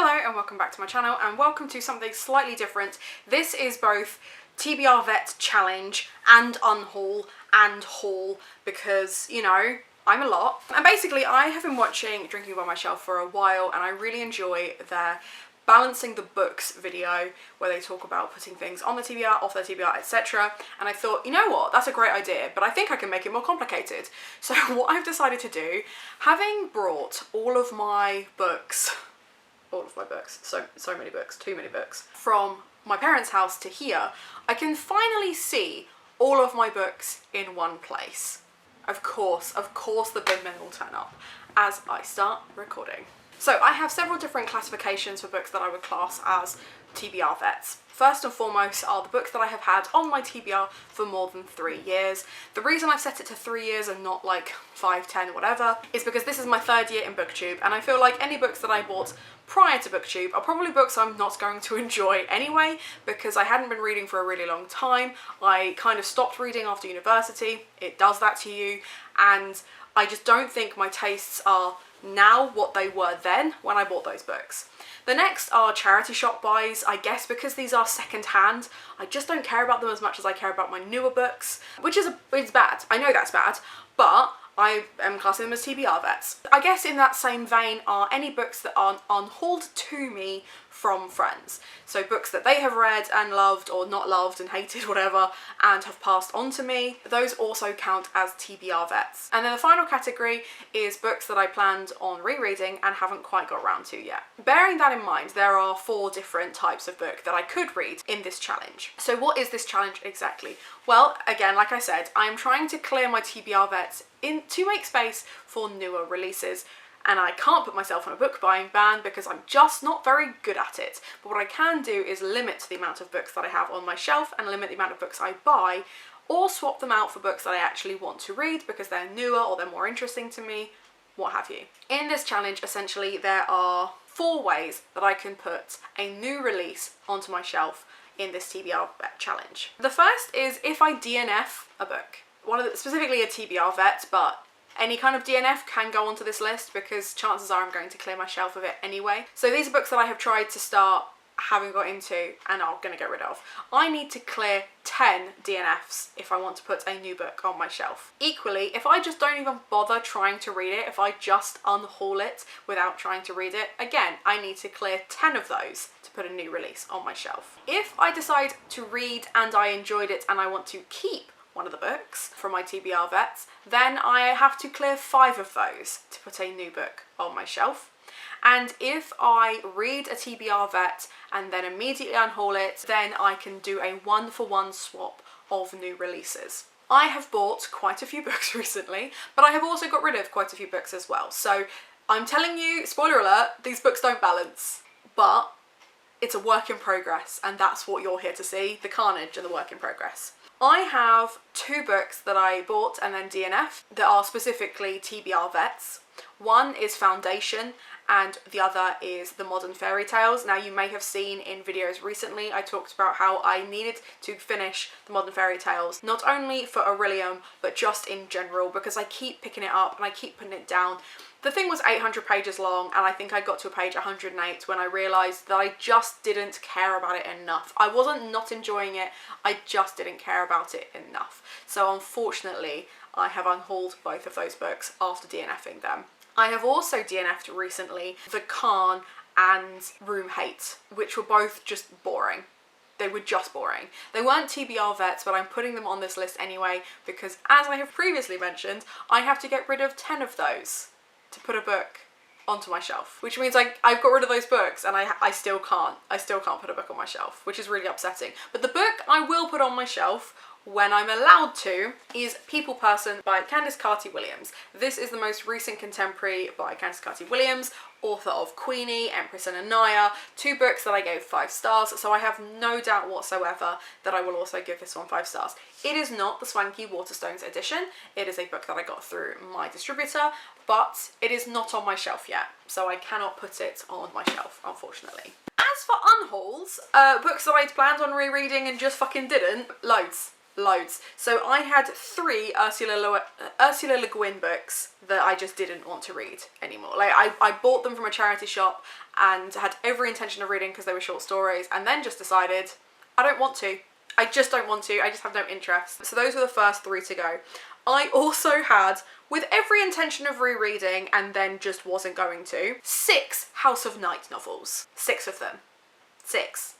Hello and welcome back to my channel, and welcome to something slightly different. This is both TBR Vet challenge and unhaul and haul because, you know, I'm a lot. And basically I have been watching Drinking by My Shelf for a while and I really enjoy their balancing the books video where they talk about putting things on the TBR, off the TBR, etc. And I thought, you know what, that's a great idea, but I think I can make it more complicated. So what I've decided to do, having brought all of my books, so many books, too many books, from my parents' house to here, I can finally see all of my books in one place. Of course the bin men will turn up as I start recording. So I have several different classifications for books that I would class as TBR Vets. First and foremost are the books that I have had on my TBR for more than 3 years. The reason I've set it to 3 years and not like 5, 10, whatever, is because this is my 3rd year in BookTube, and I feel like any books that I bought prior to BookTube are probably books I'm not going to enjoy anyway, because I hadn't been reading for a really long time. I kind of stopped reading after university. It does that to you, and I just don't think my tastes are now what they were then when I bought those books. The next are charity shop buys, I guess because these are second hand. I just don't care about them as much as I care about my newer books, which is it's bad. I know that's bad, but I am classing them as TBR Vets. I guess in that same vein are any books that are unhauled to me from friends. So books that they have read and loved, or not loved and hated, whatever, and have passed on to me. Those also count as TBR Vets. And then the final category is books that I planned on rereading and haven't quite got around to yet. Bearing that in mind, there are 4 different types of book that I could read in this challenge. So what is this challenge exactly? Well, again, like I said, I am trying to clear my TBR Vets to make space for newer releases. And I can't put myself on a book buying ban because I'm just not very good at it. But what I can do is limit the amount of books that I have on my shelf and limit the amount of books I buy, or swap them out for books that I actually want to read because they're newer or they're more interesting to me, what have you. In this challenge, essentially, there are 4 ways that I can put a new release onto my shelf in this TBR Vet challenge. The first is if I DNF a book. Specifically a TBR Vet, but any kind of DNF can go onto this list because chances are I'm going to clear my shelf of it anyway. So these are books that I have tried to start, haven't got into, and I'm going to get rid of. I need to clear 10 DNFs if I want to put a new book on my shelf. Equally, if I just don't even bother trying to read it, if I just unhaul it without trying to read it, again, I need to clear 10 of those to put a new release on my shelf. If I decide to read and I enjoyed it and I want to keep one of the books from my TBR Vets, then I have to clear 5 of those to put a new book on my shelf. And if I read a TBR Vet and then immediately unhaul it, then I can do a 1-for-1 swap of new releases. I have bought quite a few books recently, but I have also got rid of quite a few books as well. So I'm telling you, spoiler alert, these books don't balance, but it's a work in progress, and that's what you're here to see, the carnage and the work in progress. I have 2 books that I bought and then DNF that are specifically TBR Vets. One is Foundation and the other is The Modern Fairy Tales. Now, you may have seen in videos recently I talked about how I needed to finish The Modern Fairy Tales, not only for Aurelium but just in general, because I keep picking it up and I keep putting it down. The thing was 800 pages long, and I think I got to page 108 when I realised that I just didn't care about it enough. I wasn't not enjoying it, I just didn't care about it enough. So unfortunately, I have unhauled both of those books after DNFing them. I have also DNF'd recently The Khan and Room Hate, which were both just boring. They were just boring. They weren't TBR Vets, but I'm putting them on this list anyway because, as I have previously mentioned, I have to get rid of 10 of those to put a book onto my shelf, which means I've got rid of those books and I still can't put a book on my shelf, which is really upsetting. But the book I will put on my shelf when I'm allowed to is People Person by Candice Carty-Williams. This is the most recent contemporary by Candice Carty-Williams, author of Queenie, Empress and Anaya, 2 books that I gave 5 stars, so I have no doubt whatsoever that I will also give this one 5 stars. It is not the swanky Waterstones edition, it is a book that I got through my distributor, but it is not on my shelf yet, so I cannot put it on my shelf, unfortunately. As for unhauls, books that I'd planned on rereading and just fucking didn't, loads. loads. So I had 3 Ursula Le Guin books that I just didn't want to read anymore. Like I bought them from a charity shop and had every intention of reading because they were short stories, and then just decided I don't want to. I just don't want to. I just have no interest. So those were the first 3 to go. I also had, with every intention of rereading and then just wasn't going to, 6 House of Night novels. 6 of them. 6.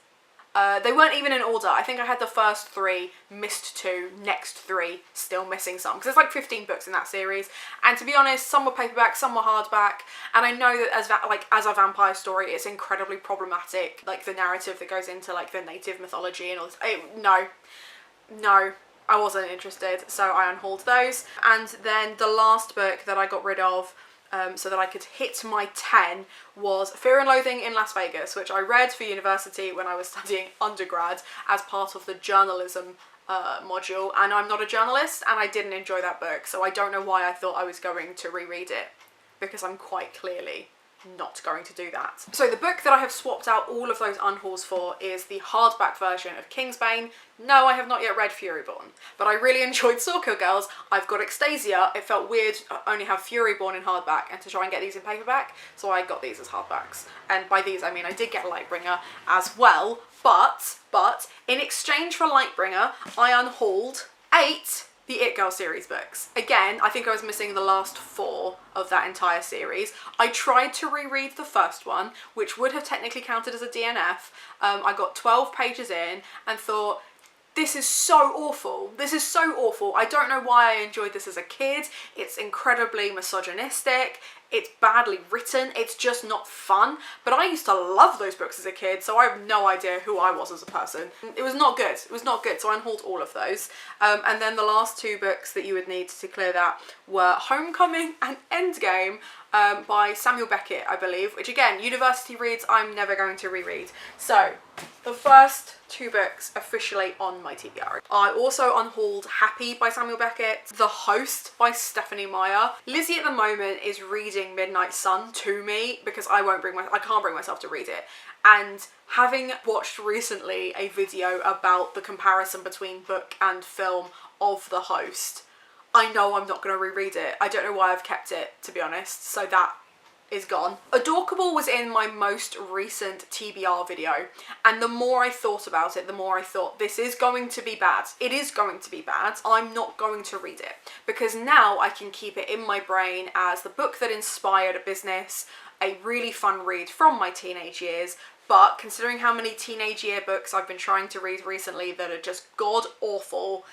They weren't even in order. I think I had the first 3, missed 2, next 3, still missing some. Because there's like 15 books in that series. And to be honest, some were paperback, some were hardback. And I know that as a vampire story, it's incredibly problematic. Like the narrative that goes into like the native mythology and all this. No, I wasn't interested. So I unhauled those. And then the last book that I got rid of, so that I could hit my 10, was Fear and Loathing in Las Vegas, which I read for university when I was studying undergrad as part of the journalism module, and I'm not a journalist and I didn't enjoy that book, so I don't know why I thought I was going to reread it, because I'm quite clearly not going to do that. So the book that I have swapped out all of those unhauls for is the hardback version of Kingsbane. No, I have not yet read Furyborn, but I really enjoyed Sawkill Girls. I've got Extasia. It felt weird to only have Furyborn in hardback and to try and get these in paperback, so I got these as hardbacks. And by these I mean I did get Lightbringer as well, but in exchange for Lightbringer, I unhauled 8 the It Girl series books. Again, I think I was missing the last 4 of that entire series. I tried to reread the first one, which would have technically counted as a DNF. I got 12 pages in and thought, this is so awful. This is so awful. I don't know why I enjoyed this as a kid. It's incredibly misogynistic. It's badly written. It's just not fun. But I used to love those books as a kid, so I have no idea who I was as a person. It was not good. It was not good, so I unhauled all of those. And then the last 2 books that you would need to clear that were Homecoming and Endgame by Samuel Beckett, I believe, which again, university reads I'm never going to reread. So the first 2 books officially on my TBR. I also unhauled Happy by Samuel Beckett, The Host by Stephanie Meyer. Lizzie at the moment is reading Midnight Sun to me because I can't bring myself to read it. And having watched recently a video about the comparison between book and film of The Host, I know I'm not going to reread it. I don't know why I've kept it, to be honest, so that is gone. Adorkable was in my most recent TBR video, and the more I thought about it, the more I thought this is going to be bad. It is going to be bad. I'm not going to read it because now I can keep it in my brain as the book that inspired a business, a really fun read from my teenage years. But considering how many teenage year books I've been trying to read recently that are just god awful,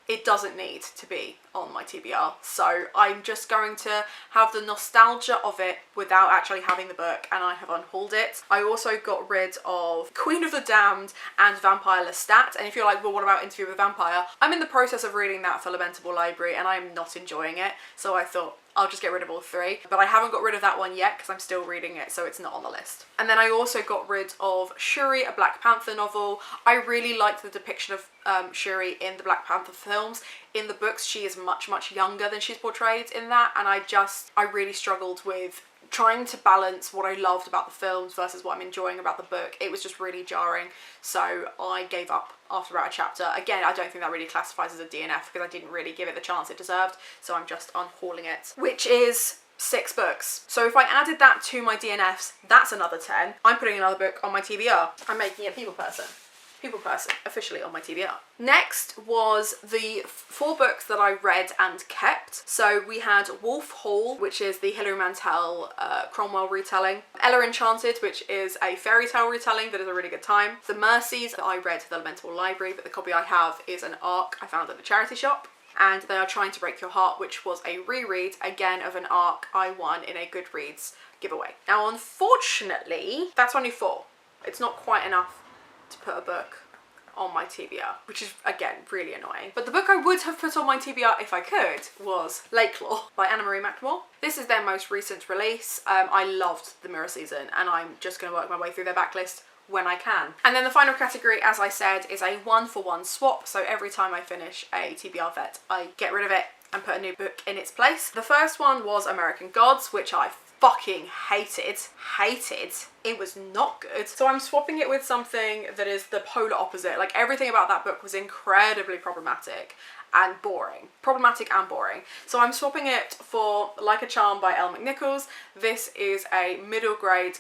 it doesn't need to be on my TBR. So I'm just going to have the nostalgia of it without actually having the book, and I have unhauled it. I also got rid of Queen of the Damned and Vampire Lestat. And if you're like, well, what about Interview with a Vampire? I'm in the process of reading that for Lamentable Library and I'm not enjoying it. So I thought, I'll just get rid of all 3. But I haven't got rid of that one yet because I'm still reading it, so it's not on the list. And then I also got rid of Shuri, a Black Panther novel. I really liked the depiction of Shuri in the Black Panther films. In the books, she is much, much younger than she's portrayed in that, and I really struggled with trying to balance what I loved about the films versus what I'm enjoying about the book. It was just really jarring, so I gave up after about a chapter. Again, I don't think that really classifies as a DNF because I didn't really give it the chance it deserved, so I'm just unhauling it, which is 6 books. So if I added that to my DNFs, that's another 10. I'm putting another book on my TBR. I'm making it people person officially on my TBR. Next was the 4 books that I read and kept. So we had Wolf Hall, which is the Hilary Mantel Cromwell retelling. Ella Enchanted, which is a fairy tale retelling that is a really good time. The Mercies that I read at the Lamentable Library, but the copy I have is an arc I found at the charity shop. And They Are Trying to Break Your Heart, which was a reread, again, of an arc I won in a Goodreads giveaway. Now, unfortunately, that's only 4. It's not quite enough to put a book on my TBR, which is, again, really annoying. But the book I would have put on my TBR if I could was Lakelaw by Anna Marie McNamara. This is their most recent release. I loved The Mirror Season, and I'm just going to work my way through their backlist when I can. And then the final category, as I said, is a 1-for-1 swap. So every time I finish a TBR Vet, I get rid of it and put a new book in its place. The first one was American Gods, which I fucking hated. It was not good. So I'm swapping it with something that is the polar opposite. Like, everything about that book was incredibly problematic and boring. Problematic and boring. So I'm swapping it for Like a Charm by Elle McNichols. This is a middle grade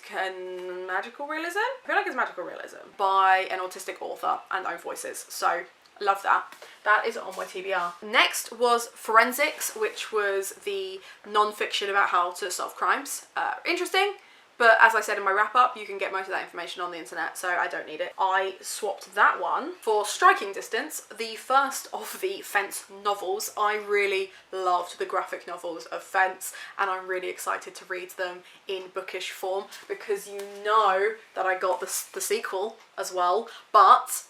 magical realism? I feel like it's magical realism by an autistic author and own voices. So love that. That is on my TBR. Next was Forensics, which was the non-fiction about how to solve crimes. Interesting. But as I said in my wrap up, you can get most of that information on the internet, so I don't need it. I swapped that one for Striking Distance, the first of the Fence novels. I really loved the graphic novels of Fence, and I'm really excited to read them in bookish form, because you know that I got the sequel as well. But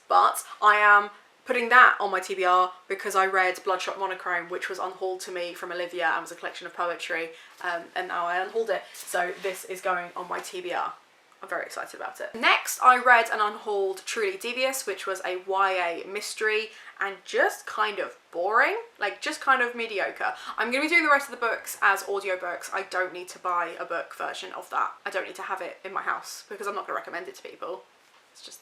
I am putting that on my TBR because I read Bloodshot Monochrome, which was unhauled to me from Olivia and was a collection of poetry, and now I unhauled it. So this is going on my TBR. I'm very excited about it. Next, I read an unhauled Truly Devious, which was a YA mystery and just kind of boring, like just kind of mediocre. I'm going to be doing the rest of the books as audiobooks. I don't need to buy a book version of that. I don't need to have it in my house because I'm not going to recommend it to people. It's just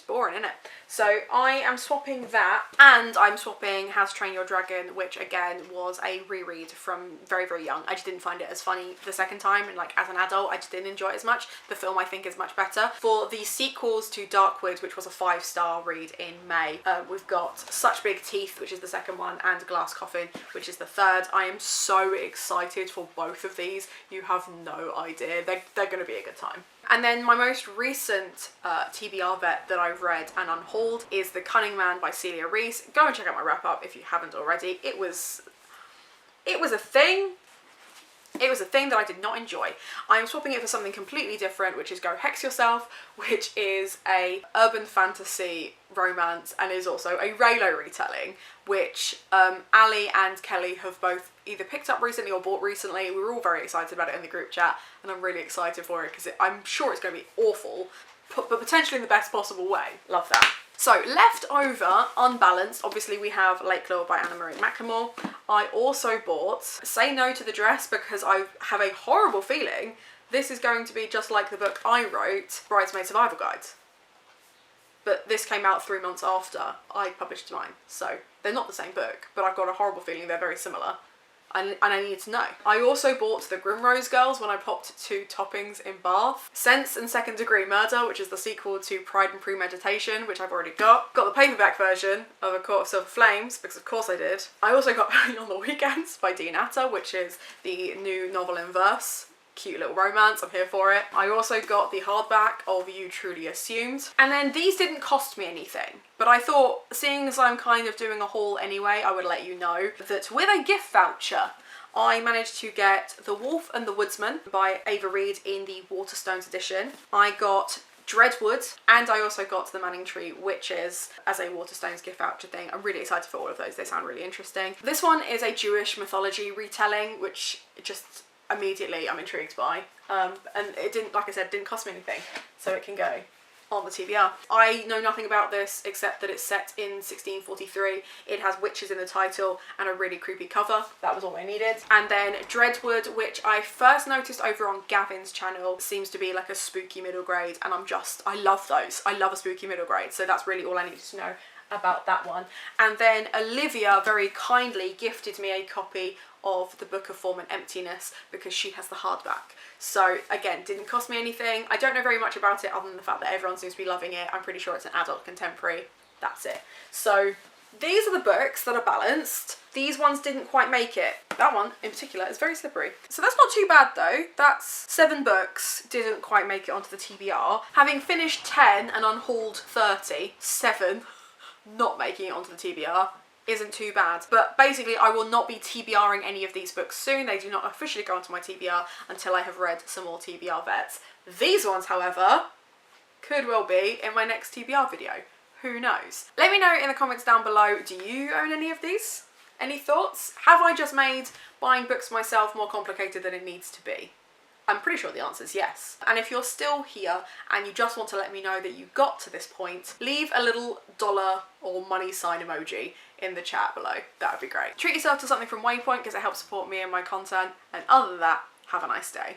boring, isn't it? So I am swapping that, and I'm swapping How to Train Your Dragon, which again was a reread from very, very young. I just didn't find it as funny the second time, and like as an adult I just didn't enjoy it as much. The film I think is much better. For the sequels to Darkwood, which was a 5-star read in May, we've got Such Big Teeth, which is the second one, and Glass Coffin, which is the third. I am so excited for both of these. You have no idea. They're going to be a good time. And then my most recent TBR Vet that I've read and unhauled is The Cunning Man by Celia Reese. Go and check out my wrap up if you haven't already. It was a thing. It was a thing that I did not enjoy. I'm swapping it for something completely different, which is Go Hex Yourself, which is a urban fantasy romance and is also a Raylo retelling, which Ali and Kelly have both either picked up recently or bought recently. We were all very excited about it in the group chat, and I'm really excited for it because I'm sure it's going to be awful, but potentially in the best possible way. Love that. So left over, unbalanced, obviously we have Lakelaw by Anna Marie McLemore. I also bought Say No to the Dress because I have a horrible feeling this is going to be just like the book I wrote, Bridesmaid Survival Guide. But this came out 3 months after I published mine, so they're not the same book, but I've got a horrible feeling they're very similar. And I needed to know. I also bought The Grimrose Girls when I popped to Toppings in Bath. Sense and Second Degree Murder, which is the sequel to Pride and Premeditation, which I've already got. Got the paperback version of A Court of Silver Flames, because of course I did. I also got Only on the Weekends by Dean Atta, which is the new novel in verse. Cute little romance, I'm here for it. I also got the hardback of You Truly Assumed. And then these didn't cost me anything, but I thought, seeing as I'm kind of doing a haul anyway, I would let you know that with a gift voucher, I managed to get The Wolf and the Woodsman by Ava Reid in the Waterstones edition. I got Dreadwood, and I also got The Manning Tree Witches as a Waterstones gift voucher thing. I'm really excited for all of those, they sound really interesting. This one is a Jewish mythology retelling, which just immediately I'm intrigued by, and it didn't, like I said, didn't cost me anything, so it can go on the TBR. I know nothing about this except that it's set in 1643. It has witches in the title and a really creepy cover. That was all I needed. And then Dreadwood, which I first noticed over on Gavin's channel, seems to be like a spooky middle grade, and I love those. I love a spooky middle grade, so that's really all I needed to know about that one. And then Olivia very kindly gifted me a copy of The Book of Form and Emptiness because she has the hardback. So again, didn't cost me anything. I don't know very much about it other than the fact that everyone seems to be loving it. I'm pretty sure it's an adult contemporary. That's it. So these are the books that are balanced. These ones didn't quite make it. That one in particular is very slippery. So that's not too bad though. That's 7 books didn't quite make it onto the TBR. Having finished 10 and unhauled 30, 7 not making it onto the TBR isn't too bad. But basically I will not be TBRing any of these books soon. They do not officially go onto my TBR until I have read some more TBR Vets. These ones, however, could well be in my next TBR video. Who knows? Let me know in the comments down below, do you own any of these? Any thoughts? Have I just made buying books myself more complicated than it needs to be? I'm pretty sure the answer is yes. And if you're still here and you just want to let me know that you got to this point, leave a little dollar or money sign emoji in the chat below. That would be great. Treat yourself to something from Waypoint because it helps support me and my content. And other than that, Have a nice day.